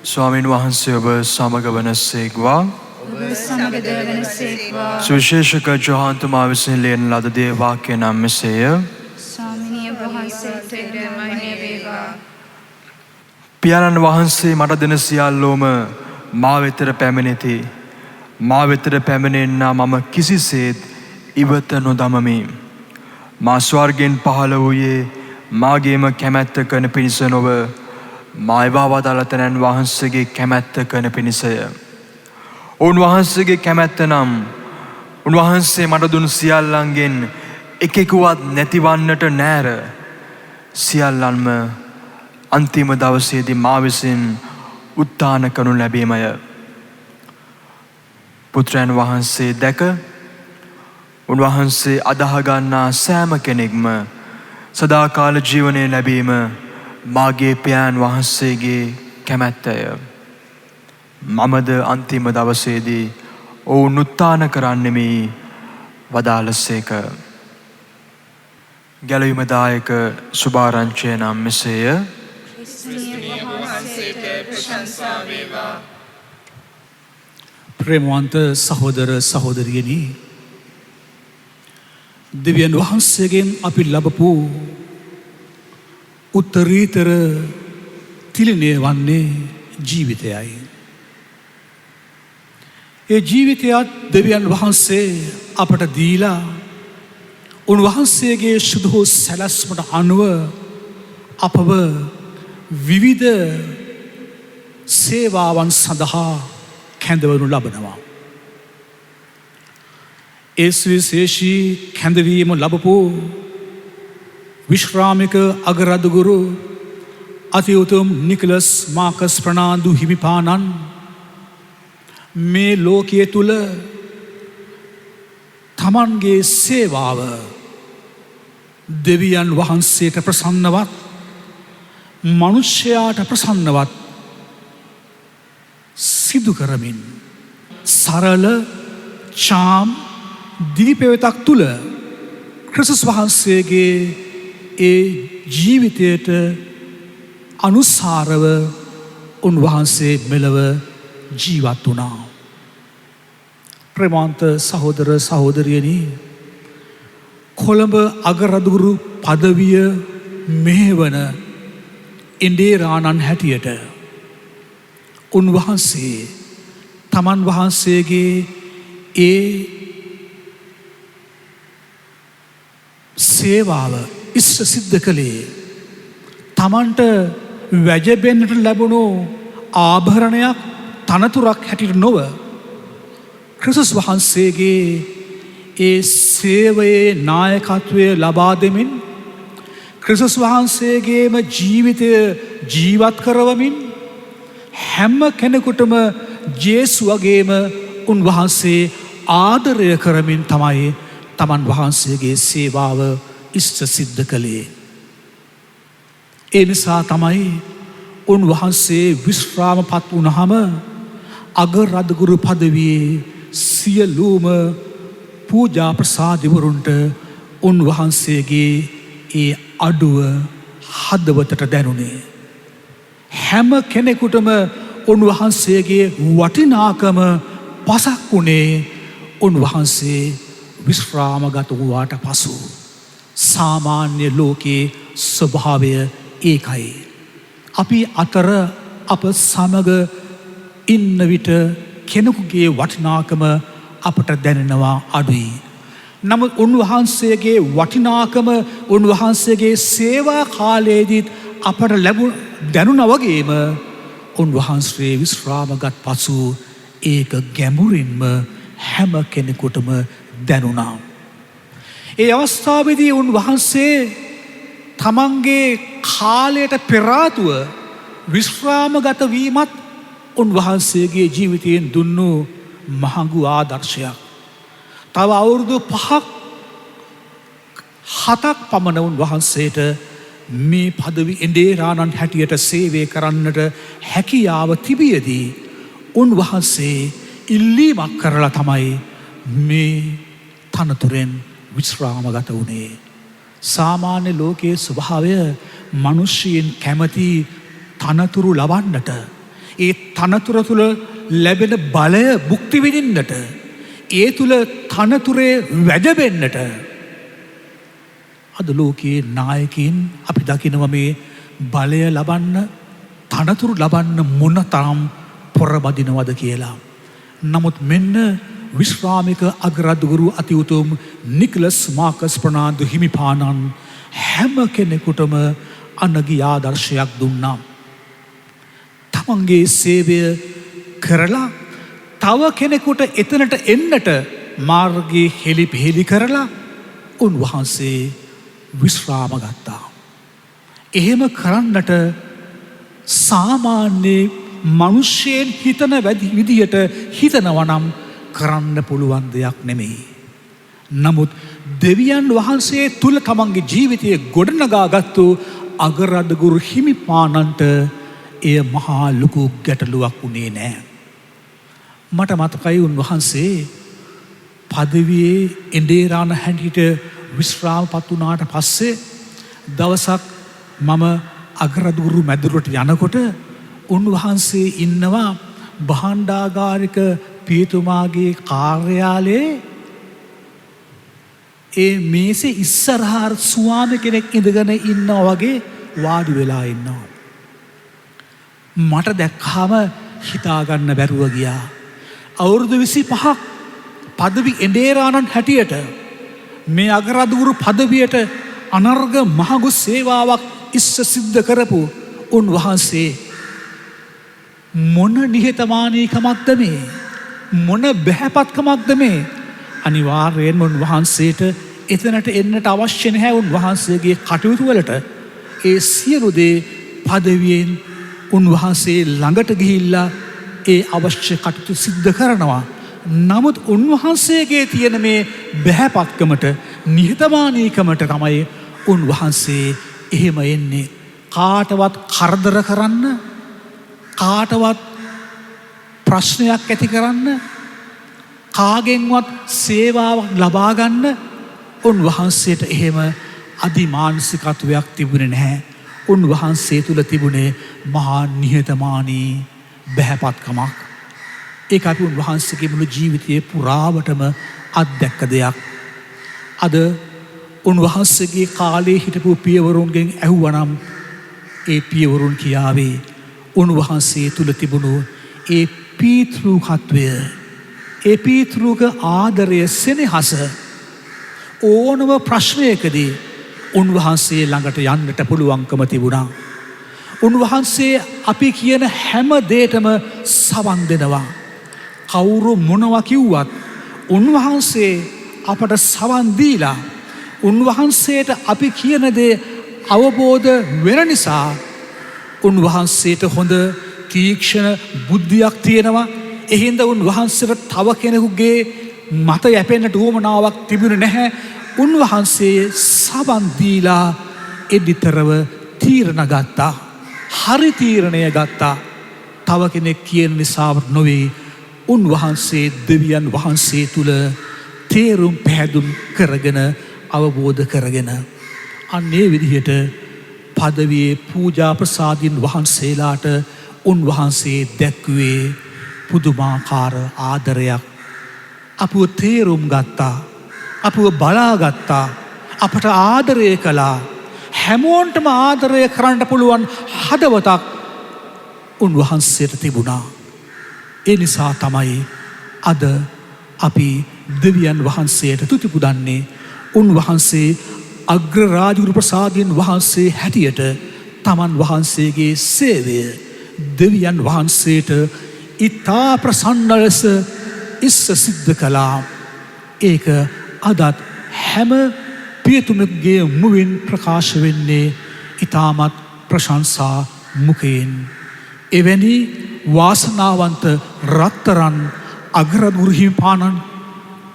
ස්වාමීන් වහන්සේ ඔබ සමග වනසේක්වා. ඔබ සමග වනසේක්වා. සුවිශේෂක ජොහන්තුමා විසින් ලියන ලද දේ වාක්‍ය නම් මෙසේය. ස්වාමිනිය වහන්සේට මහිමය වේවා. පියාණන් වහන්සේ මට දෙන සියල්ලෝම මා වෙතට පැමිණෙති. මා වෙතට පැමිණෙන්නා මම කිසිසේත් ඉවත නොදමමි. මා ස්වර්ගෙන් පහළ වූයේ මාගේම කැමැත්ත කරන පිණිස නොව මා එවා වදාළ තැනැන් වහන්සේගේ කැමැත්ත කරන පිණිසය. උන්වහන්සේගේ කැමැත්ත නම් උන්වහන්සේ මට දුන් සියල්ලන්ගෙන් එකෙකුවත් නැතිවන්නට නෑර. සියල්ලන්ම අන්තිම දවසේදී මා විසින් උත්ථාන කරනු ලැබීමය. පුත්‍රයන් වහන්සේ දැක උන්වහන්සේ අදහගන්නා සෑම කෙනෙක්ම සදාකාල ජීවනය ලැබීම මාගේ පියාණන් වහන්සේගේ කැමැත්තය. මමද අන්තිම දවසේදී ඔවුන් උත්ථාන කරන්නෙමි වදාළසේක. ගැලවීමදායක සුභාරංචිය නම් මෙසේය. ප්‍රේමවන්ත සහෝදර සහෝදරියනි, දෙවියන් වහන්සේගෙන් අපි ලබපු උත්තරීතර තිලිනය වන්නේ ජීවිතයයි. ඒ ජීවිතයත් දෙවියන් වහන්සේ අපට දීලා උන්වහන්සේගේ සුදු සැලැස්මට අනුව අපව විවිධ සේවාවන් සඳහා කැඳවනු ලබනවා. ඒ සුවිශේෂී කැඳවීම ලබපු විශ්‍රාමික අගරදුගුරු අතිඋතුම් නිකලස් මාකස් ප්‍රනාන්දු හිමිපාණන් මේ ලෝකයේ තුල තමන්ගේ සේවාව දෙවියන් වහන්සේට ප්‍රසන්නවත් මනුෂ්‍යයාට ප්‍රසන්නවත් සිදු කරමින් සරල චාම් දිවිපෙවතක් තුල ක්‍රිස්තුස් වහන්සේගේ ඒ ජීවිතයට අනුසාරව උන්වහන්සේ මෙලව ජීවත් වුණා. ප්‍රේමවන්ත සහෝදර සහෝදරියනි, කොළඹ අගරදුරු පදවිය මෙහෙවන ඉන්දේරාණන් හැටියට උන්වහන්සේ තමන් වහන්සේගේ ඒ සේවාව ඉෂ්ට සිද්ධ කළේ තමන්ට වැජබෙන්නට ලැබුණු ආභරණයක් තනතුරක් හැටියට නොව ක්‍රිස්තුස් වහන්සේගේ ඒ සේවයේ නායකත්වය ලබා දෙමින් ක්‍රිස්තුස් වහන්සේගේම ජීවිතය ජීවත් කරවමින් හැම කෙනෙකුටම ජේසු වගේම උන්වහන්සේ ආදරය කරමින් තමයි තමන් වහන්සේගේ සේවාව ඉෂ්ට සිද්ධ කළේ. ඒ නිසා තමයි උන්වහන්සේ විශ්‍රාමපත් වුණාම අගරදුගුරු පදවියේ සියලුම පූජා ප්‍රසාදිවරුන්ට උන්වහන්සේගේ ඒ අඩුව හදවතට දැනුනේ. හැම කෙනෙකුටම උන්වහන්සේගේ වටිනාකම පසක් වුණේ උන්වහන්සේ විශ්‍රාමගත වූවාට පසු. සාමාන්‍ය ලෝකයේ ස්වභාවය ඒකයි. අපි අතර අප සමග ඉන්න විට කෙනෙකුගේ වටිනාකම අපට දැනෙනවා අඩුයි. නමුත් උන්වහන්සේගේ වටිනාකම උන්වහන්සේගේ සේවා කාලයේදීත් අපට දැනුණා වගේම උන්වහන්සේ විශ්‍රාමගත් පසු ඒක ගැඹුරින්ම හැම කෙනෙකුටම දැනුණා. ඒ අවස්ථාවේදී උන්වහන්සේ තමන්ගේ කාලයට පෙර ආතුව විශ්‍රාමගත වීමත් උන්වහන්සේගේ ජීවිතයෙන් දුන්නු මහඟු ආදර්ශයක්. තව අවුරුදු 5ක් 7ක් පමණ උන්වහන්සේට මේ පදවි ඉන්දේරාණන් හැටියට සේවය කරන්නට හැකියාව තිබියදී උන්වහන්සේ ඉල්ලීමක් කරලා තමයි මේ තනතුරෙන් විශ්‍රාමගත වුණේ. සාමාන්‍ය ලෝකයේ ස්වභාවය මිනිස්සුන් කැමති තනතුරු ලබන්නට, ඒ තනතුර තුළ ලැබෙන බලය භුක්ති විඳින්නට, ඒ තුළ තනතුරේ වැජබෙන්නට අද ලෝකයේ නායකයින් අපි දකිනවා මේ බලය ලබන්න, තනතුරු ලබන්න මොනතරම් පොරබදිනවද කියලා. නමුත් මෙන්න විශ්‍රාමික අගරාදුගුරු අති උතුම් නිකලස් මාකස් ප්‍රනාන්දු හිමිපාණන් හැම කෙනෙකුටම අනගි ආදර්ශයක් දුන්නා. තමන්ගේ සේවය කරලා තව කෙනෙකුට එතනට එන්නට මාර්ගයේ හෙළි පෙහෙළි කරලා උන්වහන්සේ විශ්‍රාම ගත්තා. එහෙම කරන්නට සාමාන්‍ය මනුෂ්‍යයන් හිතන විදියට හිතනවා නම් කරන්න පුළුවන් දෙයක් නෙමෙයි. නමුත් දෙවියන් වහන්සේ තුල තමන්ගේ ජීවිතය ගොඩනගාගත්තු අගරාදුගුරු හිමිපාණන්ට එය මහා ලොකු ගැටලුවක් වුණේ නෑ. මට මතකයි උන්වහන්සේ පදවියේ එඬේරාන හැටියට විශ්‍රාමපත් වුණාට පස්සේ දවසක් මම අගරාදුගුරු මැදුරට යනකොට උන්වහන්සේ ඉන්නවා භාණ්ඩාගාරික පියතුමාගේ කාර්යාලයේ ඒ මේසේ ඉස්සරහා ස්වාමි කෙනෙක් ඉඳගෙන ඉන්නවා වගේ වාඩි වෙලා ඉන්නවා. මට දැක්කාම හිතාගන්න බැරුව ගියා. අවුරුදු 25ක් පදවි එඬේරාණන් හැටියට මේ අගරාදුගුරු පදවියට අනර්ග මහඟු සේවාවක් සිද්ධ කරපු උන්වහන්සේ මොන නිහතමානීකමක්ද මේ, මොන බැහැපත්කමක්ද මේ. අනිවාර්යෙන්ම උන්වහන්සේට එතනට එන්නට අවශ්‍ය නැහැ. උන්වහන්සේගේ කටයුතු වලට ඒ සියලු දේ පදවියෙන් උන්වහන්සේ ළඟට ගිහිල්ලා ඒ අවශ්‍ය කටයුතු සිද්ධ කරනවා. නමුත් උන්වහන්සේගේ තියෙන මේ බැහැපත්කමට, නිහතමානීකමට තමයි උන්වහන්සේ එහෙම එන්නේ. කාටවත් කරදර කරන්න, කාටවත් ප්‍රශ්නයක් ඇති කරන්න, කාගෙන්වත් සේවාවක් ලබා ගන්න උන්වහන්සේට එහෙම අධිමානසිකත්වයක් තිබුණේ නැහැ. උන්වහන්සේ තුල තිබුණේ මහා නිහතමානී බැහැපත්කමක්. ඒක අපි උන්වහන්සේගේ මුළු ජීවිතයේ පුරාවටම අත්දැක්ක දෙයක්. අද උන්වහන්සේගේ කාලේ හිටපු පියවරුන්ගෙන් ඇහුවනම් ඒ පියවරුන් කියාවේ උන්වහන්සේ තුල තිබුණු ඒ පීතෘකත්වය, ඒ පීතෘක ආදරය, සෙනෙහස ඕනම ප්‍රශ්නයකදී උන්වහන්සේ ළඟට යන්නට පුළුවන්කම තිබුණා. උන්වහන්සේ අපි කියන හැම දෙයකම සවන් දෙනවා. කවුරු මොනවා කිව්වත් උන්වහන්සේ අපට සවන් දීලා උන්වහන්සේට අපි කියන දේ අවබෝධ වෙන නිසා උන්වහන්සේට හොඳ තීක්ෂණ බුද්ධියක් තියෙනවා. එහින්ද උන්වහන්සේට තව කෙනෙකුගේ මත යැපෙන්නට උවමනාවක් තිබුණේ නැහැ. උන්වහන්සේ සවන් දීලා එදිතරව තීරණ ගත්තා. හරි තීරණය ගත්තා. තව කෙනෙක් කියන නිසාවත් නොවේ. උන්වහන්සේ දෙවියන් වහන්සේ තුල තේරුම් පැහැදුම් කරගෙන අවබෝධ කරගෙන අන්නේ විදිහට පදවියේ පූජා ප්‍රසාදින් වහන්සේලාට උන්වහන්සේ දැක්වේ පුදුමාකාර ආදරයක්. අපව තේරුම් ගත්තා, අපව බලාගත්තා, අපට ආදරය කළා. හැමෝන්ටම ආදරය කරන්න පුළුවන් හදවතක් උන්වහන්සේට තිබුණා. ඒ නිසා තමයි අද අපි දෙවියන් වහන්සේට තුති පුදන්නේ. උන්වහන්සේ අග්‍රරාජගුරු ප්‍රසාදයන් වහන්සේ හැටියට තමන් වහන්සේගේ සේවය දෙවියන් වහන්සේට ඉතා ප්‍රසන්න ලෙස සිද්ධ කළා. ඒක අදත් හැම පියතුමෙකුගේ මුවින් ප්‍රකාශ වෙන්නේ ඉතාමත් ප්‍රශංසා මුඛයෙන්. එවැනි වාසනාවන්ත රත්තරන් අගරාදුගුරු හිමිපාණන්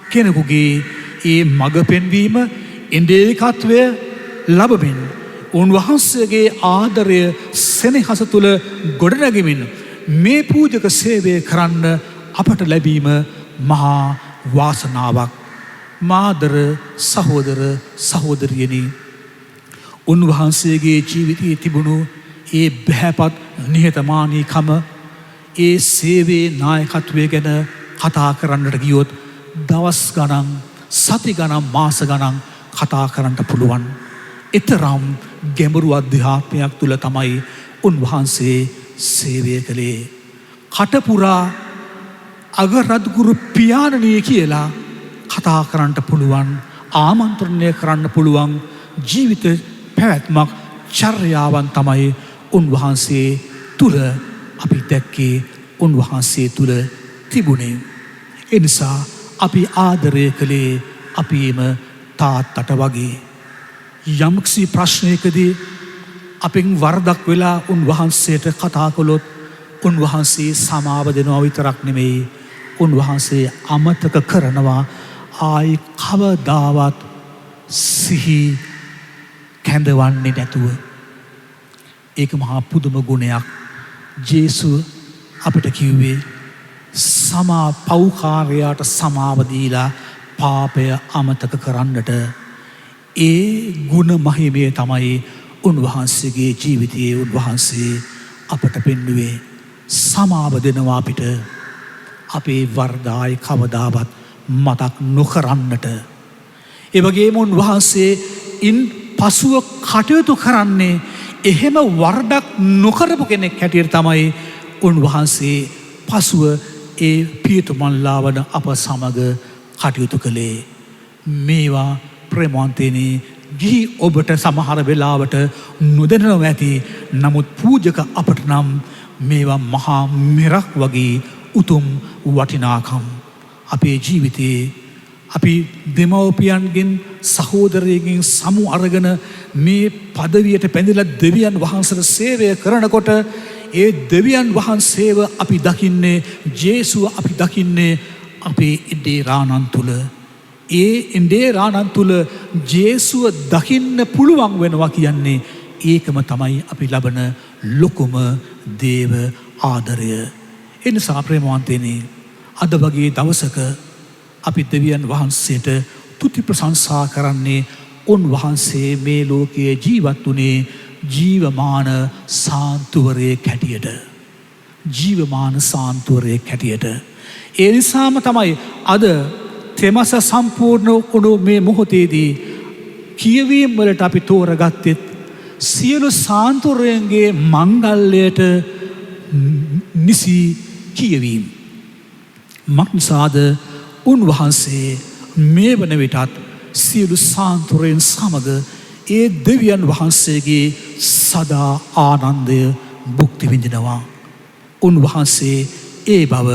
කෙනෙකුගේ ඒ මඟ පෙන්වීම, එඬේකත්වය ලැබමින් උන්වහන්සේගේ ආදරය සෙනෙහස තුළ ගොඩනැගෙමින් මේ පූජක සේවය කරන්න අපට ලැබීම මහා වාසනාවක්. මාදර සහෝදර සහෝදරියනි, උන්වහන්සේගේ ජීවිතයේ තිබුණු ඒ බැහැපත් නිහතමානීකම, ඒ සේවේ නායකත්වය ගැන කතා කරන්නට ගියොත් දවස් ගණන් සති ගණන් මාස ගණන් කතා කරන්න පුළුවන්. එතරම් ගැඹුරු අධ්‍යාත්මයක් තුළ තමයි උන්වහන්සේ සේවය කළේ. කටපුරා අගරද්ගුරු පියාණනී කියලා කතා කරන්න පුළුවන්, ආමන්ත්‍රණය කරන්න පුළුවන් ජීවිත පැවැත්මක් චර්යාවන් තමයි උන්වහන්සේ තුළ අපි දැක්කේ, උන්වහන්සේ තුළ තිබුණේ. එනිසා අපි ආදරය කළේ අපේම තාත්තට වගේ. යම්කිසි ප්‍රශ්නයකදී අපෙන් වරදක් වෙලා උන්වහන්සේට කතා කළොත් උන්වහන්සේ සමාව දෙනවා විතරක් නෙමෙයි, උන්වහන්සේ අමතක කරනවා ආයි කවදාවත් සිහි කැඳවන්නේ නැතුව. ඒක මහා පුදුම ගුණයක්. ජේසුස් අපිට කිව්වේ පෞකාරයාට සමාව දීලා පාපය අමතක කරන්නට. ඒ ගුණ මහිමය තමයි උන්වහන්සේගේ ජීවිතයේ උන්වහන්සේ අපට පෙන්වුවේ. සමාව දෙනවා අපිට අපේ වර්ධායි කවදාවත් මතක් නොකරන්නට. ඒ වගේම උන්වහන්සේ ඉන් පසුව කටයුතු කරන්නේ එහෙම වරදක් නොකරපු කෙනෙක් හැටියට තමයි උන්වහන්සේ පසුව ඒ පියතුමන්ලා වන අප සමග කටයුතු කළේ. මේවා ප්‍රේමවන්තයනි, ගිහි ඔබට සමහර වෙලාවට නොදැනෙනවා ඇති. නමුත් පූජක අපට නම් මේවා මහා මෙරක් වගේ උතුම් වටිනාකම්. අපේ ජීවිතයේ අපි දෙමව්පියන්ගෙන් සහෝදරයකින් සමු අරගෙන මේ පදවියට පැඳිලා දෙවියන් වහන්සේට සේවය කරනකොට ඒ දෙවියන් වහන්සේව අපි දකින්නේ, ජේසුව අපි දකින්නේ අපේ ඉන්දේරාණන් තුල. ඒ ඉන්දේරාණන් තුල ජේසුව දකින්න පුළුවන් වෙනවා කියන්නේ ඒකම තමයි අපි ලබන ලොකුම දේව ආදරය. ඒ නිසා ප්‍රේමවන්තයනි, අද වගේ දවසක අපි දෙවියන් වහන්සේට තුති ප්‍රශංසා කරන්නේ උන්වහන්සේ මේ ලෝකයේ ජීවත් වුණේ ජීවමාන සාන්තුවරයෙක් හැටියට. ජීවමාන සාන්තුවරයෙක් හැටියට. ඒ නිසාම තමයි අද තෙමස සම්පූර්ණ වුණු මේ මොහොතේදී කියවීම් වලට අපි තෝරගත්තෙත් සියලු සාන්තුවරයන්ගේ මංගල්‍යයට නිසි කියවීම්. මක්නිසාද උන්වහන්සේ මේ වන විටත් සියලු සාන්තුරයන් සමග ඒ දෙවියන් වහන්සේගේ සදා ආනන්දය භුක්ති විඳිනවා. උන්වහන්සේ ඒ බව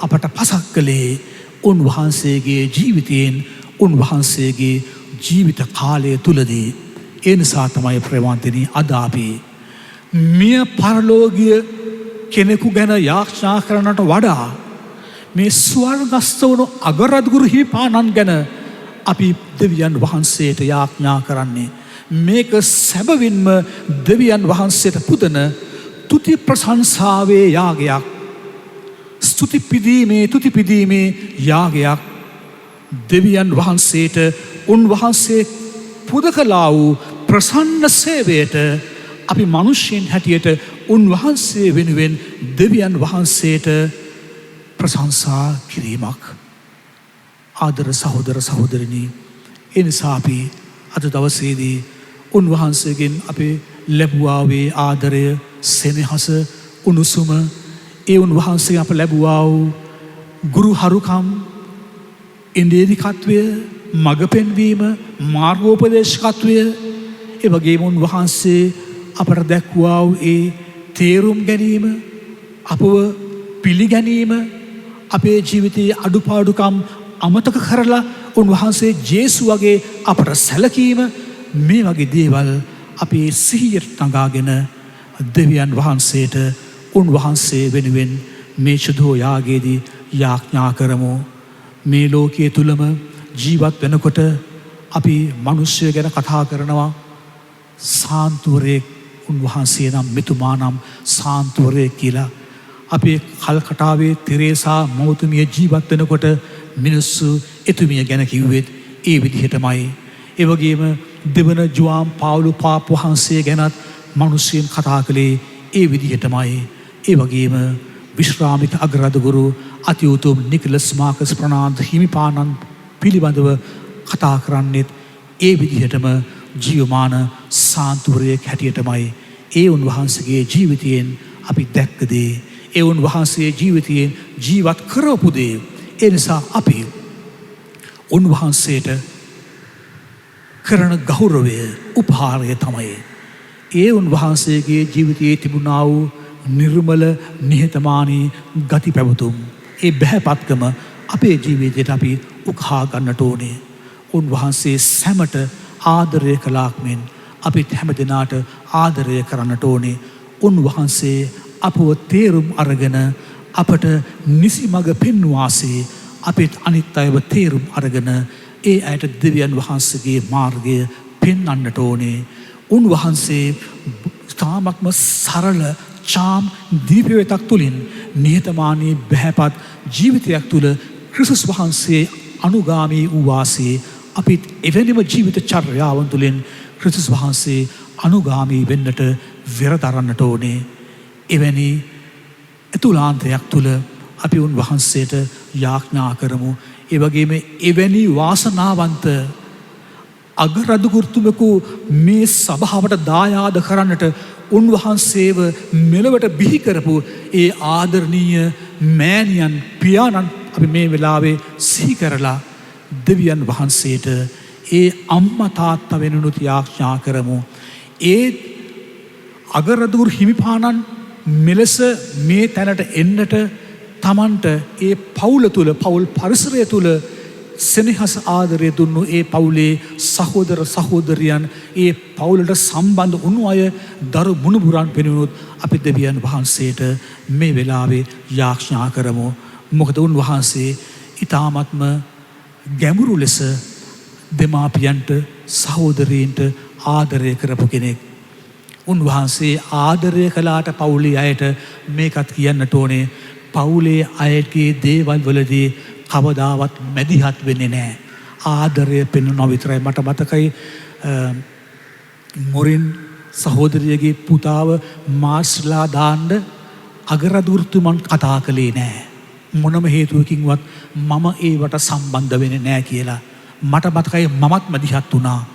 අපට පසක් කළේ උන්වහන්සේගේ ජීවිතයෙන්, උන්වහන්සේගේ ජීවිත කාලය තුලදී. ඒ නිසා තමයි ප්‍රේමවන්තනි, අද අපි මිය පරලෝකීය කෙනෙකු ගැන යාඥා කරනට වඩා මේ ස්වර්ගස්ථ වුණු අගරද්ගුරු හිමිපාණන් ගැන අපි දෙවියන් වහන්සේට යාඥා කරන්නේ. මේක සැබවින්ම දෙවියන් වහන්සේට පුදන තුති ප්‍රශංසාවේ යාගයක්, තුති පිදීමේ යාගයක්. දෙවියන් වහන්සේට උන්වහන්සේ පුද කළා වූ ප්‍රසන්න සේවයට අපි මිනිස්යන් හැටියට උන්වහන්සේ වෙනුවෙන් දෙවියන් වහන්සේට ප්‍රශංසා කිරීමක්. ආදර සහෝදර සහෝදරිනි, ඒ නිසා අපි අද දවසේදී උන්වහන්සේගෙන් අපි ලැබුවා වේ ආදරය, සෙනෙහස, උණුසුම, ඒ උන්වහන්සේ අප ලැබුවා වූ ගුරු හරුකම්, ඉන්දේරිකත්වය, මඟ පෙන්වීම, මාර්ගෝපදේශකත්වය, ඒ වගේම උන්වහන්සේ අපට දැක්වුවා වූ ඒ තේරුම් ගැනීම, අපව පිළිගැනීම, අපේ ජීවිතයේ අඩුපාඩුකම් අමතක කරලා උන්වහන්සේ ජේසු වගේ අපට සැලකීම, මේ වගේ දේවල් අපි සිහියට නගාගෙන දෙවියන් වහන්සේට උන්වහන්සේ වෙනුවෙන් මේ ශුද්ධ යාගයේදී යාඥා කරමු. මේ ලෝකයේ තුලම ජීවත් වෙනකොට අපි මිනිස්සු ගැන කතා කරනවා. සාන්තුවරයෙක් උන්වහන්සේ නම්, මෙතුමා නම් සාන්තුවරයෙක් කියලා. අපේ කල්කටාවේ තෙරේසා මෞතුමිය ජීවත් වෙනකොට මිනිස්සු එතුමිය ගැන කිව්වෙත් ඒ විදිහටමයි. ඒ වගේම දෙවන ජුවාන් පාවුලු පාප් වහන්සේ ගැනත් මිනිස්සුන් කතා කළේ ඒ විදිහටමයි. ඒ වගේම විශ්‍රාමික අගරදුගුරු අතිඋතුම් නිකලස් මාකස් ප්‍රනාන්දු හිමිපාණන් පිළිබඳව කතා කරන්නේත් ඒ විදිහටම ජීවමාන සාන්තුවරයෙක් හැටියටමයි. ඒ උන්වහන්සේගේ ජීවිතයෙන් අපි දැක්ක දේ, ඒ උන්වහන්සේ ජීවිතයෙන් ජීවත් කරවපු දේ. ඒ නිසා අපි උන්වහන්සේට කරන ගෞරවය උපහාරය තමයි ඒ උන්වහන්සේගේ ජීවිතයේ තිබුණා වූ නිර්මල නිහතමානී ගති පැවතුම්. ඒ බැහැපත්කම අපේ ජීවිතයට අපි උකහා ගන්නට ඕනේ. උන්වහන්සේ සැමට ආදරය කළාක් මෙන් අපිත් හැම දෙනාට ආදරය කරන්නට ඕනේ. උන්වහන්සේ අපව තේරුම් අරගෙන අපට නිසි මඟ පෙන්වාසේ අපිත් අනිත් අයව තේරුම් අරගෙන ඒ අයට දෙවියන් වහන්සේගේ මාර්ගය පෙන්වන්නට ඕනේ. උන්වහන්සේ තාමත්ම සරල චාම් දීපවේතක් තුළින් නිහතමානී බැහැපත් ජීවිතයක් තුළ ක්‍රිස්තුස් වහන්සේ අනුගාමී වූ වාසේ අපිත් එවැනිම ජීවිත චර්යාවන් තුළින් ක්‍රිස්තුස් වහන්සේ අනුගාමී වෙන්නට වෙරදරන්නට ඕනේ. එවැනි ඇතුළාන්තයක් තුළ අපි උන්වහන්සේට යාඥා කරමු. ඒ වගේම එවැනි වාසනාවන්ත අගරදුගුරුතුමෙකු මේ සභාවට දායාද කරන්නට උන්වහන්සේව මෙලොවට බිහි කරපු ඒ ආදරණීය මෑණියන් පියාණන් අපි මේ වෙලාවේ සිහි කරලා දෙවියන් වහන්සේට ඒ අම්මා තාත්තා වෙනුනුත් යාඥා කරමු. ඒ අගරදුගුරු හිමිපාණන් මෙලෙස මේ තැනට එන්නට තමන්ට ඒ පවුල තුළ පවුල් පරිසරය තුළ සෙනෙහස ආදරය දුන්නු ඒ පවුලේ සහෝදර සහෝදරියන් ඒ පවුලට සම්බන්ධ වුණු අය දරු මුණුබුරන් වෙනුනුත් අපි දෙවියන් වහන්සේට මේ වෙලාවේ යාඥා කරමු. මොකද උන්වහන්සේ ඊ타ත්ම ගැඹුරු ලෙස දෙමාපියන්ට සහෝදරීන්ට ආදරය කරපු කෙනෙක්. උන්වහන්සේ ආදරය කළාට පවුලේ අයට මේකත් කියන්නට ඕනේ. පවුලේ අයගේ දේවල් වලදී කවදාවත් මැදිහත් වෙන්නේ නැහැ. ආදරය පෙන්වනවා විතරයි. මට මතකයි මොරින් සහෝදරියගේ පුතාව මාස්ලා දාන්න අගරදුරුතුමන් කතා කළේ නැහැ. මොනම හේතුවකින්වත් මම ඒවට සම්බන්ධ වෙන්නේ නැහැ කියලා. මට මතකයි මමත් මැදිහත් වුණා.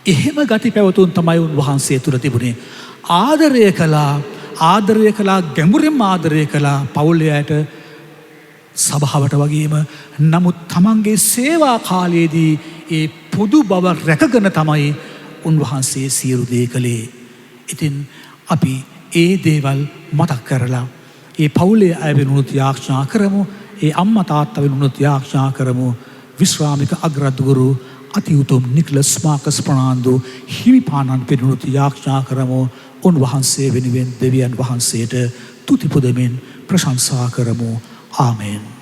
එහෙම ගති පැවතුම් තමයි උන්වහන්සේ තුළ තිබුණේ. ආදරය කළා ගැඹුරින්ම ආදරය කළා පවුලයට සභාවට වගේම. නමුත් තමන්ගේ සේවා කාලයේදී ඒ පොදු බව රැකගෙන තමයි උන්වහන්සේ සියලු දේ කළේ. ඉතින් අපි ඒ දේවල් මතක් කරලා ඒ පවුලේ අය වෙනුනුත් යාඥා කරමු. ඒ අම්මා තාත්තා වෙනුනුත් යාඥා කරමු. විශ්‍රාමික අගරදුගුරු අතිඋතුම් නිකලස් මාකස් ප්‍රනාන්දු හිමිපාණන් වෙනුනුත් යාඥා කරමු. උන්වහන්සේ වෙනුවෙන් දෙවියන් වහන්සේට තුති පුදමින් ප්‍රශංසා කරමු. ආමෙන්.